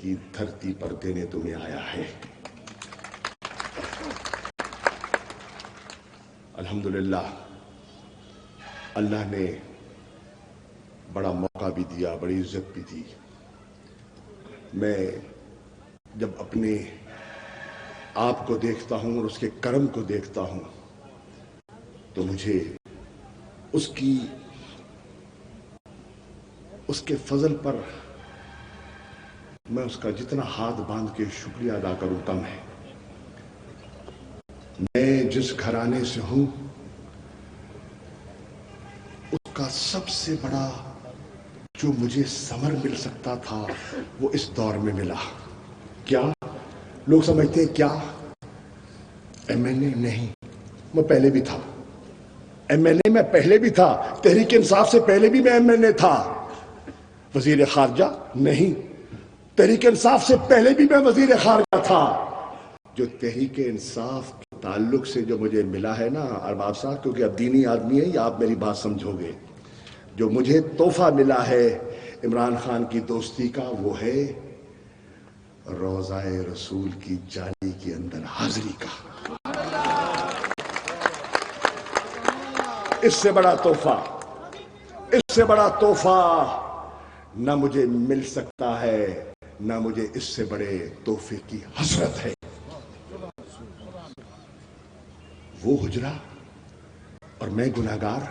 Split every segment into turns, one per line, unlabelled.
की धरती पर देने तुम्हें आया है। अल्हम्दुलिल्लाह, अल्लाह ने बड़ा मौका भी दिया, बड़ी इज्जत भी दी। मैं जब अपने आप को देखता हूं और उसके करम को देखता हूं तो मुझे उसके फजल पर मैं उसका जितना हाथ बांध के शुक्रिया अदा करूं कम है। मैं जिस घराने से हूं उसका सबसे बड़ा जो मुझे समर मिल सकता था वो इस दौर में मिला। क्या लोग समझते हैं क्या एमएनए? नहीं, मैं पहले भी था एमएनए, मैं पहले भी था। तहरीक इंसाफ से पहले भी मैं एमएनए था। वजीर खारजा नहीं, तहरीक इंसाफ से पहले भी मैं वजीर खारजा था। जो तहरीक इंसाफ के ताल्लुक से जो मुझे मिला है ना अरबाब साहब, क्योंकि अब दीनी आदमी है, या आप मेरी बात समझोगे, जो मुझे तोहफा मिला है इमरान खान की दोस्ती का, वो है रोज़ाए रसूल की जाली के अंदर हाजिरी का। इससे बड़ा तोहफा ना मुझे मिल सकता है, ना मुझे इससे बड़े तोहफे की हसरत है। वो हुजरा और मैं गुनाहगार,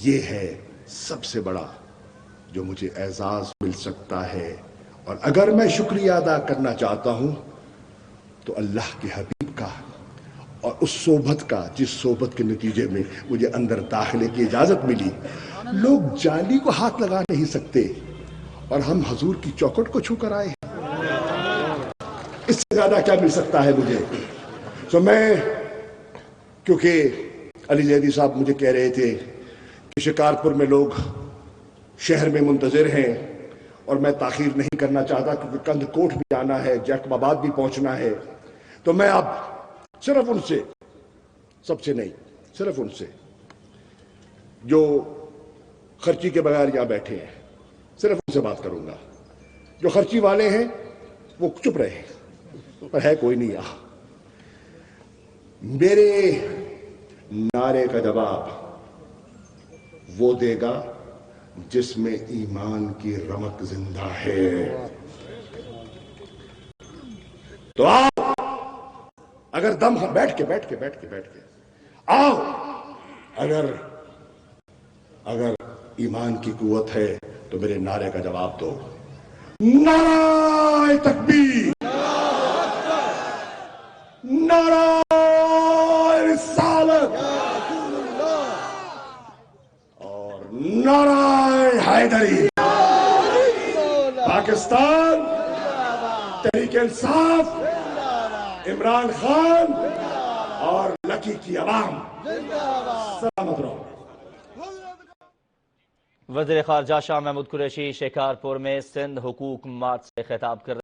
ये है सबसे बड़ा जो मुझे एजाज मिल सकता है। और अगर मैं शुक्रिया अदा करना चाहता हूं तो अल्लाह के हबीब का और उस सोबत का जिस सोबत के नतीजे में मुझे अंदर दाखिले की इजाजत मिली। लोग जाली को हाथ लगा नहीं सकते और हम हजूर की चौखट को छू कर आए। इससे ज्यादा क्या मिल सकता है मुझे? तो मैं, क्योंकि अली जैदी साहब मुझे कह रहे थे कि शिकारपुर में लोग शहर में मुंतजिर हैं और मैं ताखीर नहीं करना चाहता क्योंकि कंदकोट भी आना है, जैकबाबाद भी पहुंचना है। तो मैं अब सिर्फ उनसे, सबसे नहीं, सिर्फ उनसे जो खर्ची के बगैर यहां बैठे हैं, सिर्फ उनसे बात करूंगा। जो खर्ची वाले हैं वो चुप रहे, पर है कोई नहीं यहां। मेरे नारे का जवाब वो देगा जिसमें ईमान की रमक जिंदा है। तो आओ, अगर दम है, बैठ के आओ। अगर ईमान की कुव्वत है तो मेरे नारे का जवाब दो। नारे तकबीर, नारे रिसालत और नारे हैदरी। पाकिस्तान, तहरीक इंसाफ, इमरान खान और लकी की आवाम सलामत रहो।
वज़ीर ख़ारजा शाह महमूद कुरैशी शिकारपुर में सिंध हुकूक मार्च से खिताब कर